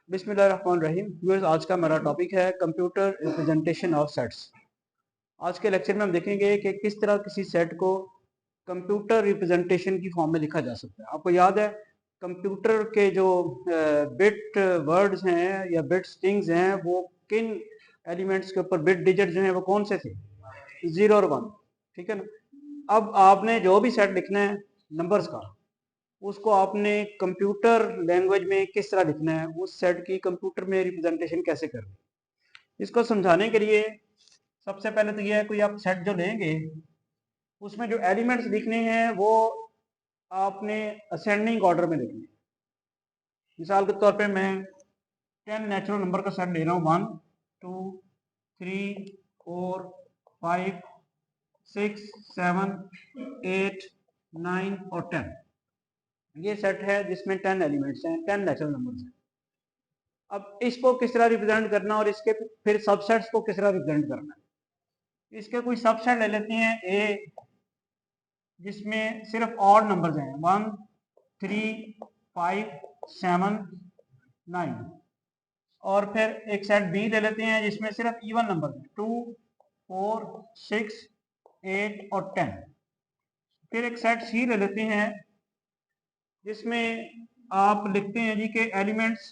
बिस्मिल्लाहिर्रहमानिर्रहीम। व्यूअर्स, आज का हमारा टॉपिक है कंप्यूटर रिप्रेजेंटेशन ऑफ सेट्स। आज के लेक्चर में हम देखेंगे कि किस तरह किसी सेट को कंप्यूटर रिप्रेजेंटेशन की फॉर्म में लिखा जा सकता है। आपको याद है कंप्यूटर के जो बिट वर्ड्स हैं या बिट स्ट्रिंग्स हैं वो किन एलिमेंट्स के ऊपर, बिट डिजिट जो हैं वो कौन से थे? 0 और 1, ठीक है ना। अब आपने जो भी सेट लिखना है नंबर्स का, उसको आपने कंप्यूटर लैंग्वेज में किस तरह लिखना है, उस सेट की कंप्यूटर में रिप्रेजेंटेशन कैसे करनी है, इसको समझाने के लिए सबसे पहले तो यह है कोई आप सेट जो लेंगे उसमें जो एलिमेंट्स लिखने हैं वो आपने असेंडिंग ऑर्डर में लिखने हैं। मिसाल के तौर पे मैं 10 नेचुरल नंबर का सेट ले रहा हूँ। 1 2 3 4 5 6 7 8 9 और 10। ये सेट है जिसमें 10 एलिमेंट्स हैं, 10 नेचुरल नंबर्स हैं। अब इसको किस तरह रिप्रेजेंट करना और इसके फिर सबसेट्स को किस तरह रिप्रेजेंट करना है। इसके कोई सबसेट ले लेते हैं ए, जिसमें सिर्फ ऑड नंबर्स हैं 1 3 5 7 9। और फिर एक सेट बी ले लेते हैं जिसमें सिर्फ इवन नंबर हैं 2 4 6 8 और 10। फिर एक सेट सी ले लेते हैं जिसमें आप लिखते हैं जी के elements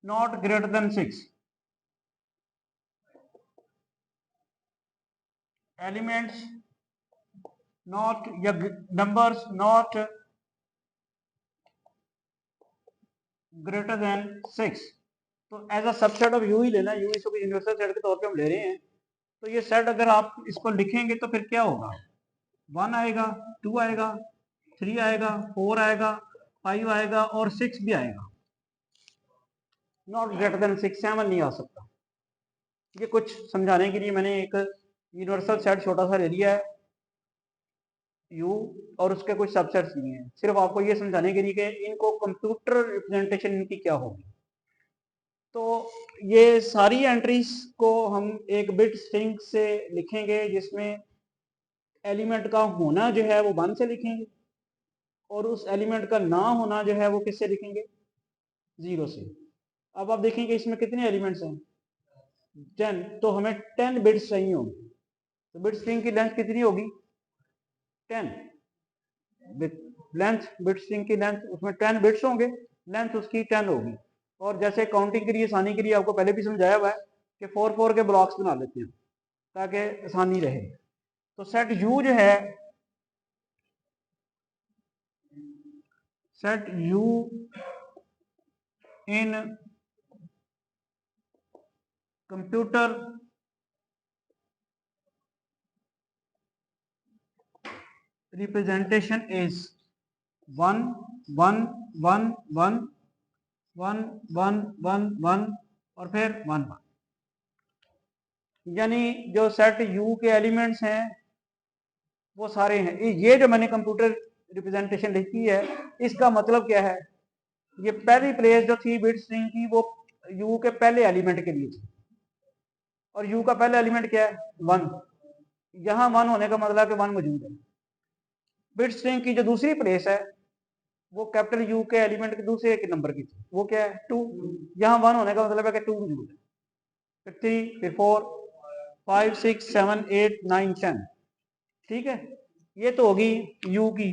not greater than 6, elements not या नंबर्स नॉट ग्रेटर देन 6। तो as a subset of U ही लेना, यू इसको यूनिवर्सल सेट के तौर पे हम ले रहे हैं। तो ये सेट अगर आप इसको लिखेंगे तो फिर क्या होगा? 1 आएगा, 2 आएगा, 3 आएगा, 4 आएगा, 5 आएगा और 6 भी आएगा। नॉट ग्रेटर देन 6, 7 नहीं आ सकता। ये कुछ समझाने के लिए मैंने एक यूनिवर्सल सेट छोटा सा ले लिया है यू, और उसके कुछ सबसेट्स लिए हैं, सिर्फ आपको ये समझाने के लिए कि इनको कंप्यूटर रिप्रेजेंटेशन इनकी क्या होगी। तो ये सारी एंट्रीज को हम एक बिट स्ट्रिंग से लिखेंगे जिसमें एलिमेंट का होना जो है वो 1 से लिखेंगे और उस एलिमेंट का ना होना जो है वो किससे लिखेंगे? 0 से। अब आप देखेंगे इसमें कितने एलिमेंट्स हैं? 10। तो हमें 10 बिट्स चाहिए होंगे। तो बिट स्ट्रिंग की लेंथ कितनी होगी? 10। लेंथ, बिट स्ट्रिंग की लेंथ, उसमें 10 बिट्स होंगे, लेंथ उसकी 10 होगी। और जैसे काउंटिंग के लिए, आसानी के लिए आपको पहले भी समझाया हुआ है कि 4 के ब्लॉक्स बना लेते हैं ताकि आसानी रहे। तो सेट यू जो है, set you in computer representation is 1 1 1 1 1 1 1 1 और फिर 1 1। यानी जो सेट यू के एलिमेंट्स हैं वो सारे हैं। ये जो मैंने कंप्यूटर रिप्रेजेंटेशन लिखी है इसका मतलब क्या है? ये पहली प्लेस जो थी बिट स्ट्रिंग की वो यू के पहले एलिमेंट के लिए थी, और यू का पहला एलिमेंट क्या है? 1। यहां 1 होने का मतलब है कि 1 मौजूद है। बिट स्ट्रिंग की जो दूसरी प्लेस है वो कैपिटल यू के एलिमेंट के दूसरे एक नंबर की थी, वो क्या है? 2। यहां 1 होने का मतलब है कि 2 मौजूद है। फिर 3, फिर 4 5 6 7 8 9 10। ठीक है, ये तो होगी यू की।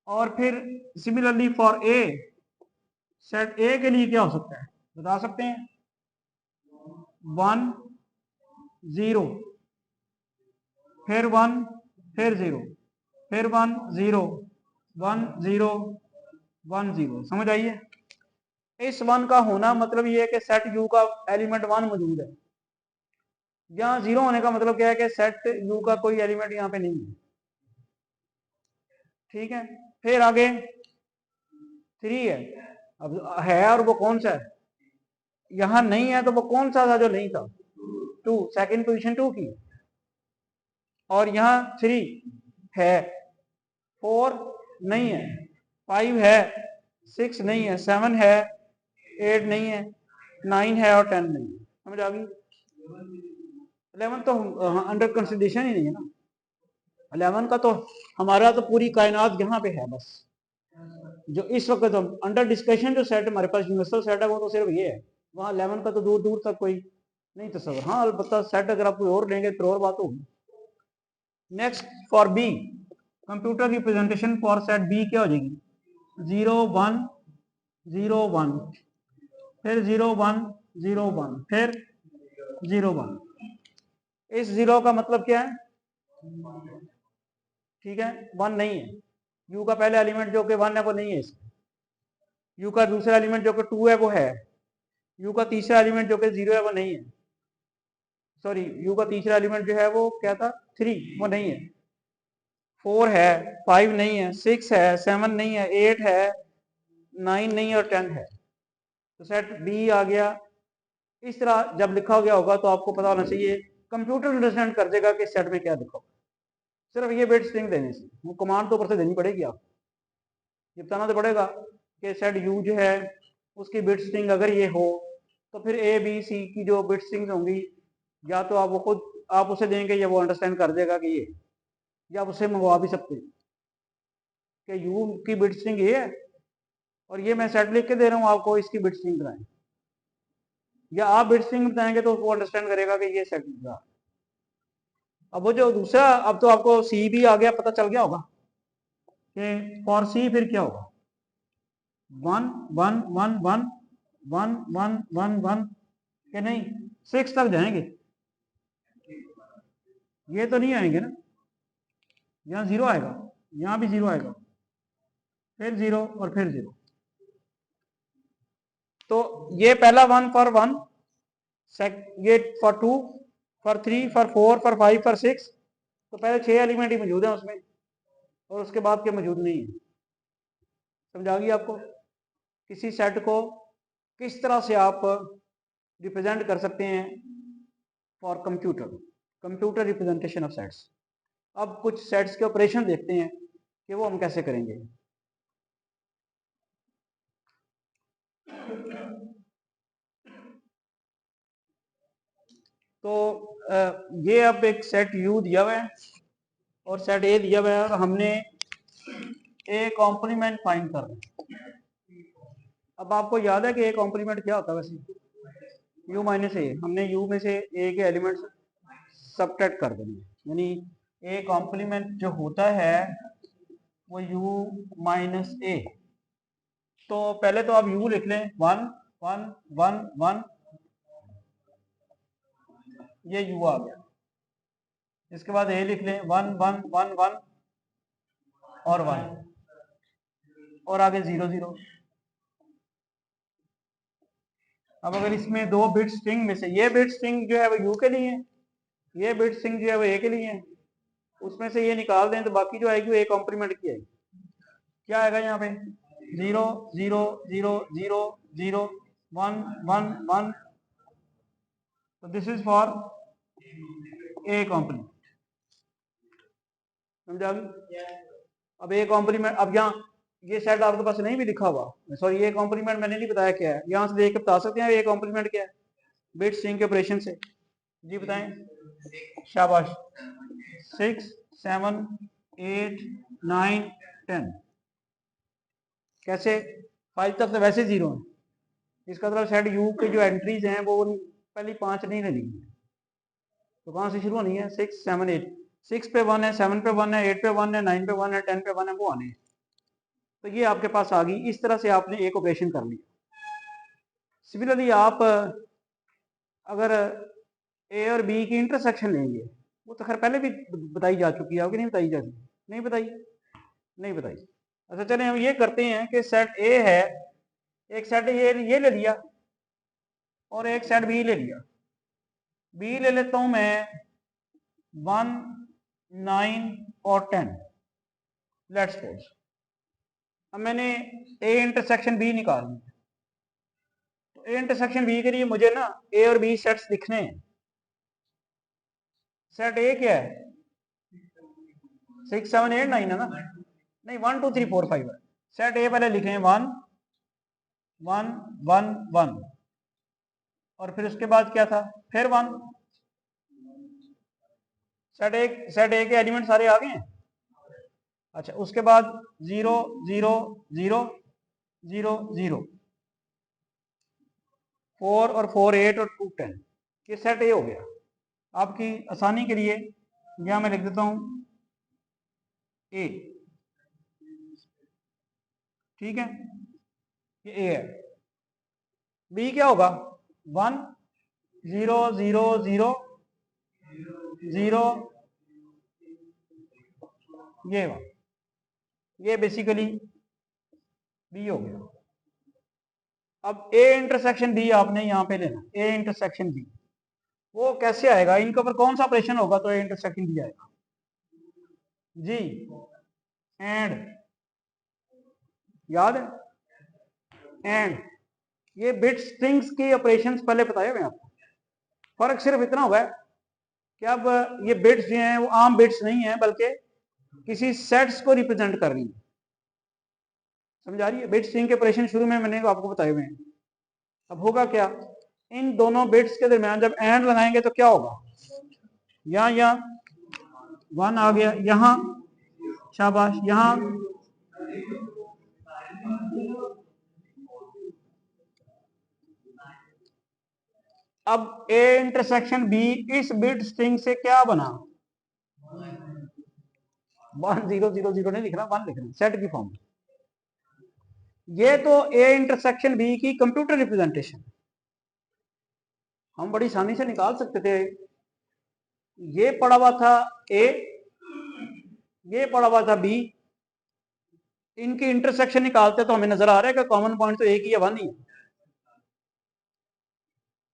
और फिर सिमिलरली फॉर ए, सेट ए के लिए क्या हो सकता है बता सकते हैं? 1 0, फिर 1, फिर 0, फिर 1 0 1 0 1 0। समझ आइए? इस 1 का होना मतलब ये है कि सेट यू का एलिमेंट 1 मौजूद है। यहाँ 0 होने का मतलब क्या है कि सेट यू का कोई एलिमेंट यहाँ पे नहीं है। ठीक है, फिर आगे 3 है। अब है और वो कौन सा है? यहाँ नहीं है तो वो कौन सा था जो नहीं था? 2, सेकंड पोजीशन 2 की। और यहाँ 3 है, 4 नहीं है, 5 है, 6 नहीं है, 7 है, 8 नहीं है, 9 है और 10 नहीं है। समझ आ गई? 11 तो अंडर कंसिडरेशन ही नहीं है ना। 11 का तो हमारा तो पूरी कायनात यहाँ पे है बस। जो इस वक्त हम अंडर डिस्कशन जो सेट हमारे पास यूनिवर्सल सेट है वो तो सिर्फ ये है, वहाँ 11 का तो दूर दूर तक कोई नहीं तस्वर। हाँ अलबत्ता सेट अगर आप कोई और लेंगे तो और बात होगी। Next for B, computer representation for set B क्या हो जाएगी? 0 1 0 1, फिर 0 1 0 1, फिर 0 1। इस 0 का मतलब क्या है? ठीक है, 1 नहीं है। यू का पहला एलिमेंट जो कि 1 है वो नहीं है इसमें। यू का दूसरा एलिमेंट जो कि 2 है वो है। यू का तीसरा एलिमेंट जो कि 0 है वो नहीं है। सॉरी, यू का तीसरा एलिमेंट जो है वो क्या था? 3, वो नहीं है। 4 है, 5 नहीं है, 6 है, 7 नहीं है, 8 है, 9 नहीं है और 10 है। तो सेट बी आ गया। इस तरह जब लिखा गया होगा तो आपको पता होना चाहिए, कंप्यूटर अंडरस्टैंड कर देगा कि सेट में क्या लिखा होगा। सिर्फ ये बिट स्ट्रिंग देने से, वो कमांड तो ऊपर से देनी पड़ेगी आपको। ये बताना तो पड़ेगा कि सेट यू जो है उसकी बिट स्ट्रिंग अगर ये हो तो फिर ए बी सी की जो बिट स्ट्रिंग्स होंगी, या तो आप वो खुद आप उसे देंगे या वो अंडरस्टैंड कर देगा कि ये, या आप उसे मंगवा भी सकते हैं कि यू की बिट स्ट्रिंग ये है और ये मैं सेट लिख के दे रहा हूँ आपको, इसकी बिट स्ट्रिंग बनाएं, या आप बिट स्ट्रिंग बताएंगे तो वो अंडरस्टैंड करेगा कि ये सेट लिख रहा। अब वो जो दूसरा, अब तो आपको सी भी आ गया, पता चल गया होगा कि फॉर सी फिर क्या होगा? 1 1 1 1 1 1 1 1 के नहीं, 6 तक जाएंगे। ये तो नहीं आएंगे ना, यहाँ 0 आएगा, यहाँ भी 0 आएगा, फिर 0 और फिर 0। तो ये पहला 1 फॉर 1, ये for 2, for 3, for 4, for 5, for 6। तो पहले 6 एलिमेंट ही मौजूद है उसमें और उसके बाद के मौजूद नहीं है। समझा गई आपको? किसी सेट को किस तरह से आप रिप्रेजेंट कर सकते हैं for computer representation of sets. अब कुछ सेट्स के ऑपरेशन देखते हैं कि वो हम कैसे करेंगे। तो ये अब एक सेट यू दिया हुआ है और सेट ए दिया हुआ है और हमने ए कॉम्प्लीमेंट फाइंड करना है। अब आपको याद है कि ए कॉम्प्लीमेंट क्या होता है? वैसे यू माइनस ए, हमने यू में से ए के एलिमेंट्स सबट्रैक्ट कर देंगे, यानी ए कॉम्प्लीमेंट जो होता है वो यू माइनस ए। तो पहले तो आप यू लिख लें 1 1 1 1, ये यू आ गया। इसके बाद ए लिख लें 1 1 1 1 और 1 और आगे 0 0। अब अगर इसमें दो बिट स्ट्रिंग में से ये बिट स्ट्रिंग जो है वो यू के लिए है, ये बिट स्ट्रिंग जो है वो ए के लिए है, उसमें से ये निकाल दें तो बाकी जो आएगी वो ए कॉम्प्लीमेंट की आएगी। क्या आएगा यहाँ पे? 0 0 0 0 0 1 1 1। तो this is for A complement. समझा? अब ए कॉम्प्लीमेंट, अब यहाँ ये सेट आपके पास नहीं भी लिखा हुआ, सॉरी ये कॉम्प्लीमेंट मैंने नहीं बताया क्या है, यहाँ से देख के बता सकते हैं ये कॉम्प्लीमेंट क्या है बिट स्ट्रिंग के ऑपरेशन से? जी बताएं, शाबाश। 6 7 8 9 10। कैसे? 5 तक तो वैसे 0 है, इसका मतलब सेट यू के जो एंट्रीज हैं वो पहली 5 नहीं लेनी है, तो कहाँ से शुरू होनी है? 6 7 8। 6 पे 1 है, 7 पे 1 है, 8 पे 1 है, 9 पे 1 है, 10 पे 1 है, वो आने हैं। तो ये आपके पास आ गई। इस तरह से आपने एक ऑपरेशन कर लिया। सिमिलरली आप अगर ए और बी की इंटरसेक्शन लेंगे, वो तो खैर पहले भी बताई जा चुकी है, आपकी नहीं बताई जा चुकी? नहीं बताई? नहीं बताई। अच्छा चले हम ये करते हैं कि सेट ए है, एक सेट ये ले लिया और एक सेट बी ले लिया। बी ले लेता हूं मैं 1 9 और 10, लेट्स सपोज। अब मैंने ए इंटरसेक्शन बी निकाल लिया, तो ए इंटरसेक्शन बी के लिए मुझे ना ए और बी सेट्स लिखने हैं। सेट ए क्या है? 6 7 8 9 है ना? नहीं, 1 2 3 4 5 है। सेट ए पहले लिखे 1 1 1 1 और फिर उसके बाद क्या था? फिर 1। सेट ए के एलिमेंट सारे आ गए हैं। अच्छा, उसके बाद 0 0 0 0 0, 4 और 4 8 और 2 10, ये सेट ए हो गया। आपकी आसानी के लिए यहाँ मैं लिख देता हूँ ए, ठीक है, ये ए है। बी क्या होगा? 1 0 0 0 0, ये बेसिकली बी हो गया। अब ए इंटरसेक्शन बी आपने यहाँ पे लेना, ए इंटरसेक्शन बी, वो कैसे आएगा? इनके ऊपर कौन सा ऑपरेशन होगा तो ए इंटरसेक्शन बी आएगा? जी, एंड, याद है? एंड, ये बिट स्ट्रिंग्स के ऑपरेशंस पहले बताए हुए आपको। फर्क सिर्फ इतना हुआ है कि अब ये बिट्स जो हैं वो आम बिट्स नहीं है, बल्कि किसी सेट्स को रिप्रेजेंट कर रही है। समझ आ रही है? बिट स्ट्रिंग के ऑपरेशन शुरू में मैंने आपको बताए हुए हैं। अब होगा क्या, इन दोनों बिट्स के दरमियान जब एंड लगाएंगे तो क्या होगा? यहाँ 1 आ गया, यहाँ शाबाश, यहाँ अब ए इंटरसेक्शन बी इस बिट स्ट्रिंग से क्या बना? 1 0 0 0 नहीं लिख रहा, 1 लिख रहा, सेट की फॉर्म। ये तो ए इंटरसेक्शन बी की कंप्यूटर रिप्रेजेंटेशन हम बड़ी आसानी से निकाल सकते थे। ये पड़ा हुआ था ए, ये पड़ा हुआ था बी, इनकी इंटरसेक्शन निकालते तो हमें नजर आ रहा है कि कॉमन पॉइंट तो एक ही है, 1 ही है।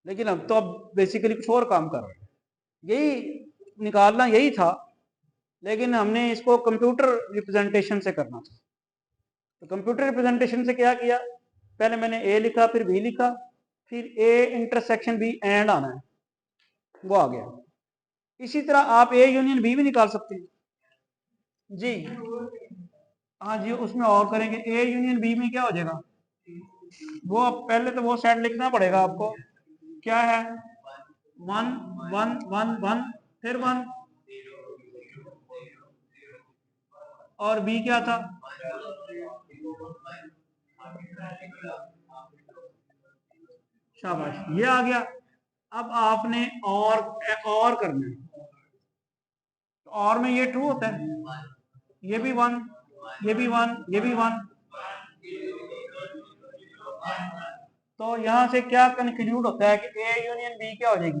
लेकिन अब तो अब बेसिकली कुछ और काम कर रहे हैं, यही निकालना यही था, लेकिन हमने इसको कंप्यूटर रिप्रेजेंटेशन से करना था। तो कंप्यूटर रिप्रेजेंटेशन से क्या किया, पहले मैंने ए लिखा, फिर बी लिखा, फिर ए इंटरसेक्शन बी एंड आना है, वो आ गया। इसी तरह आप ए यूनियन बी भी निकाल सकते हैं जी। हाँ जी, उसमें और करेंगे, ए यूनियन बी में क्या हो जाएगा? वो पहले तो वो सेट लिखना पड़ेगा आपको, क्या है? 1 1 1 1, फिर 1, और बी क्या था? शाबाश, ये आ गया। अब आपने और करना है, तो और में ये ट्रू होता है, ये भी 1, ये भी 1, ये भी 1, तो यहां से क्या कंक्लूड होता है कि ए यूनियन बी क्या हो जाएगी?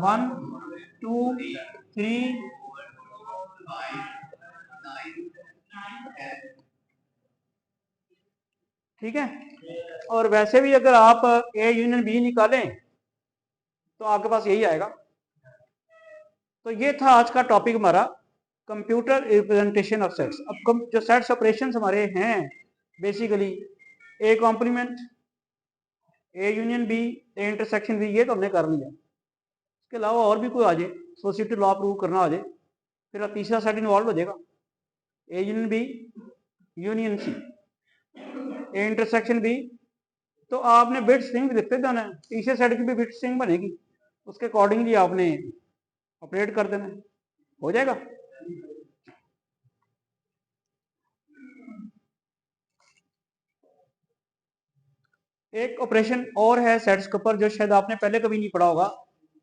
1 2 3, ठीक है। और वैसे भी अगर आप ए यूनियन बी निकालें तो आपके पास यही आएगा। तो ये था आज का टॉपिक हमारा, कंप्यूटर रिप्रेजेंटेशन ऑफ सेट्स। अब जो सेट्स ऑपरेशंस हमारे हैं basically A complement, A union B, A intersection B, ये तो हमने कर लिया। इसके अलावा और भी कोई आ जाए, एसोसिएटिव लॉ प्रूव करना आ जाए, फिर तीसरा सेट इन्वॉल्व हो जाएगा, A union B, union C, A intersection B, तो आपने बिट स्ट्रिंग लिखते जाना है, तीसरे सेट की भी बिट स्ट्रिंग बनेगी, उसके अकॉर्डिंगली आपने ऑपरेट कर देना है, हो जाएगा। एक ऑपरेशन और है सेट्स के ऊपर जो शायद आपने पहले कभी नहीं पढ़ा होगा,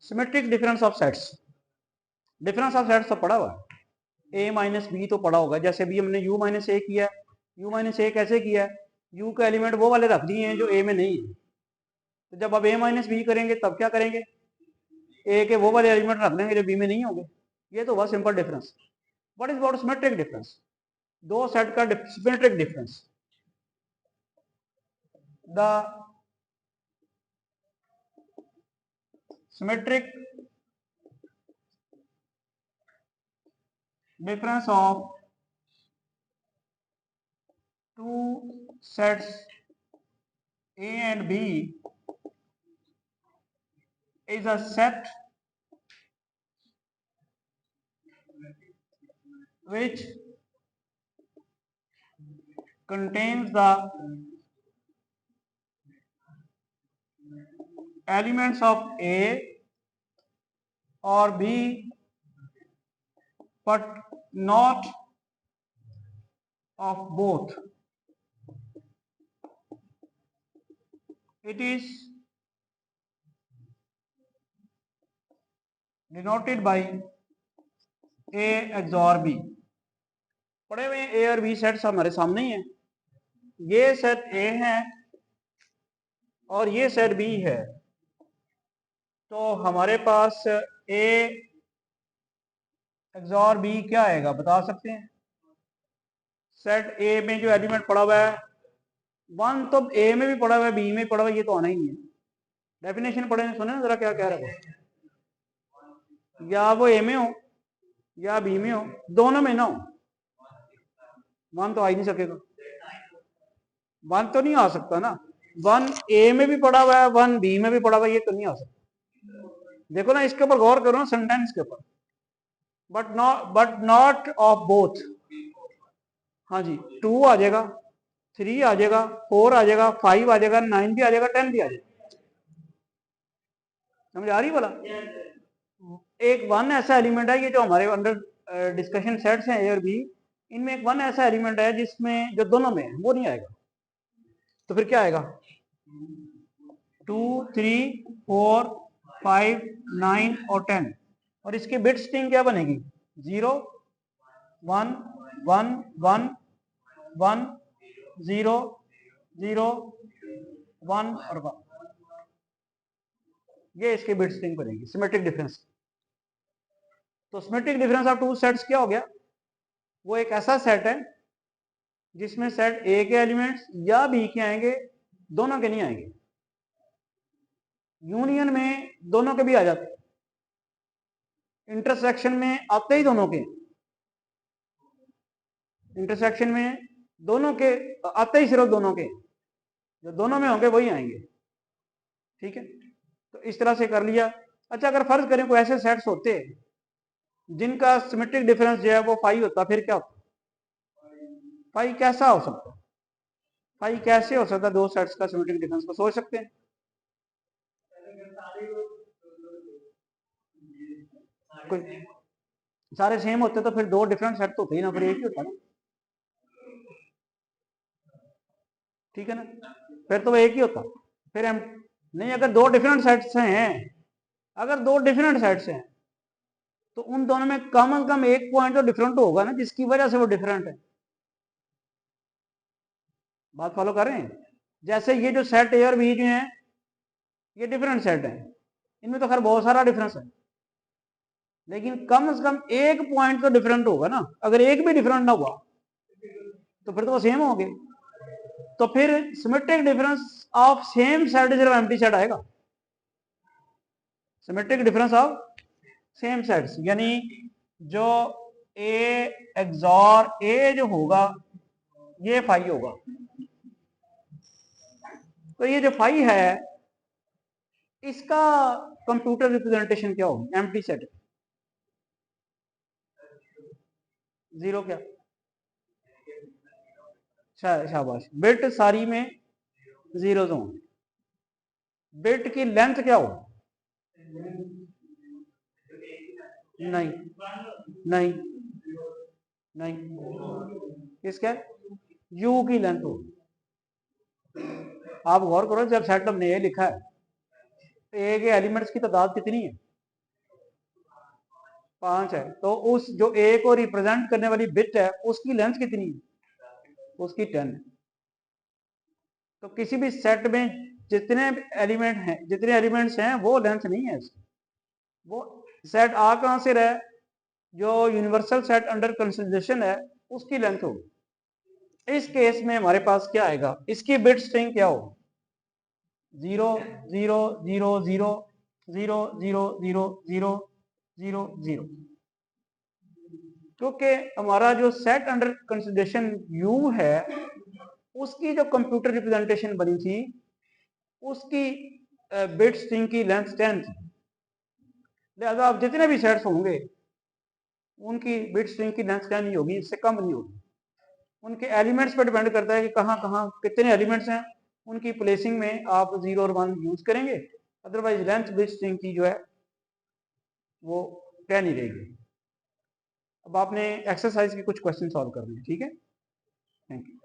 symmetric difference of sets. Difference of sets तो पढ़ा हुआ है, ए माइनस बी तो पढ़ा होगा, जैसे भी हमने यू माइनस ए किया, यू माइनस ए कैसे किया है, यू का एलिमेंट वो वाले रख दिए हैं जो ए में नहीं है, तो जब आप ए माइनस बी करेंगे तब क्या करेंगे, ए के वो वाले एलिमेंट रख देंगे जो बी में नहीं होंगे। ये तो हुआ simple difference. What is about symmetric difference? दो सेट का symmetric difference, the symmetric difference of two sets A and B is a set which contains the elements of A or B but not of both. It is denoted by A XOR B. पढ़े हुए ए और B sets हमारे सामने ही है। ये set ए है और ये सेट बी है। तो हमारे पास ए एक्सॉर बी क्या आएगा बता सकते हैं? सेट ए में जो एलिमेंट पड़ा हुआ है, वन तो ए में भी पड़ा हुआ है, बी में भी पड़ा हुआ है, ये तो आना ही नहीं है। डेफिनेशन पढ़े सुने ना जरा क्या कह रहा है? या वो ए में हो या बी में हो, दोनों में ना हो, वन तो आ ही नहीं सकेगा। वन तो नहीं आ सकता ना, वन ए में भी पड़ा हुआ है, वन बी में भी पड़ा हुआ है, ये तो नहीं आ सकता। देखो ना, इसके ऊपर गौर करो ना, सेंटेंस के ऊपर, बट नॉट ऑफ बोथ। हाँ जी, 2 आ जाएगा, 3 आ जाएगा, 4 आ जाएगा, 5 आ जाएगा, 9 भी आ जाएगा, 10 भी आ जाएगा। समझ आ रही बोला? एक वन ऐसा एलिमेंट है, ये जो हमारे अंडर डिस्कशन सेट्स हैं ए और बी, इनमें एक वन ऐसा एलिमेंट है जिसमें जो दोनों में है वो नहीं आएगा। तो फिर क्या आएगा? 2, 3, 4, 5, 9 और 10। और इसकी बिट स्ट्रिंग क्या बनेगी? 0, 1, 1, 1, 1, 0, 0, 1 और 1। ये इसके बिट स्ट्रिंग बनेगी सिमेट्रिक डिफरेंस। तो symmetric difference of two sets क्या हो गया? वो एक ऐसा सेट है जिसमें सेट ए के एलिमेंट्स या बी के आएंगे, दोनों के नहीं आएंगे। यूनियन में दोनों के भी आ जाते हैं, इंटरसेक्शन में आते ही दोनों के, इंटरसेक्शन में दोनों के आते ही सिर्फ दोनों के, जो दोनों में होंगे वही आएंगे। ठीक है, तो इस तरह से कर लिया। अच्छा, अगर फर्ज करें कोई ऐसे सेट्स होते जिनका सिमेट्रिक डिफरेंस जो है वो 5 होता, फिर क्या होता? 5 कैसा हो सकता? 5 कैसे हो सकता? दो सेट्स का सिमेट्रिक डिफरेंस को सोच सकते हैं? कोई सारे सेम होते तो फिर दो डिफरेंट सेट तो होते ही ना, फिर एक ही होता ना। ठीक है ना, फिर तो वो एक ही होता। फिर हम नहीं, अगर दो डिफरेंट सेट्स हैं, अगर दो डिफरेंट सेट्स हैं तो उन दोनों में कम से कम एक पॉइंट तो डिफरेंट होगा ना, जिसकी वजह से वो डिफरेंट है। बात फॉलो कर रहे हैं? जैसे ये जो सेट ए और बी जो है, ये डिफरेंट सेट है, इनमें तो खैर बहुत सारा डिफरेंस है, लेकिन कम से कम एक पॉइंट तो डिफरेंट होगा ना। अगर एक भी डिफरेंट ना हुआ तो फिर तो वो सेम होंगे। तो फिर symmetric difference of same set सिर्फ एम्प्टी सेट आएगा। Symmetric difference of same sets यानी जो ए एक्सॉर ए जो होगा ये फाई होगा। तो ये जो फाई है इसका कंप्यूटर रिप्रेजेंटेशन क्या होगी? Empty set. जीरो क्या? शाबाश, बिट सारी में जीरो होंगे। बिट की लेंथ क्या होगी? नहीं नहीं नहीं, किसका? यू की लेंथ होगी। आप गौर करो, जब सेट हमने ये लिखा है तो ए के एलिमेंट्स की तादाद कितनी है? 5 है। तो उस जो ए को रिप्रेजेंट करने वाली बिट है उसकी लेंथ कितनी है? उसकी 10 है। तो किसी भी सेट में जितने एलिमेंट हैं, जितने एलिमेंट्स हैं वो लेंथ नहीं है इसकी। वो सेट आ कहां से रहा है? जो यूनिवर्सल सेट अंडर कंसिडरेशन है उसकी लेंथ होगी। इस केस में हमारे पास क्या आएगा? इसकी बिट स्ट्रिंग क्या होगी? 0 0 0 0 0 0 0 0 0 0। क्योंकि हमारा जो सेट अंडर कंसिडरेशन यू है उसकी जो कंप्यूटर रिप्रेजेंटेशन बनी थी उसकी बिट स्ट्रिंग की लेंथ 10 थी। लिहाजा आप जितने भी सेट्स होंगे उनकी बिट स्ट्रिंग की लेंथ क्या नहीं होगी, इससे कम नहीं होगी। उनके एलिमेंट्स पर डिपेंड करता है कि कहाँ कहाँ कितने एलिमेंट्स हैं, उनकी प्लेसिंग में आप 0 और 1 यूज करेंगे। अदरवाइज लेंथ बिट स्ट्रिंग की जो है वो 10 ही रहेगी। अब आपने एक्सरसाइज के कुछ क्वेश्चन सॉल्व करने हैं, ठीक है? Thank you.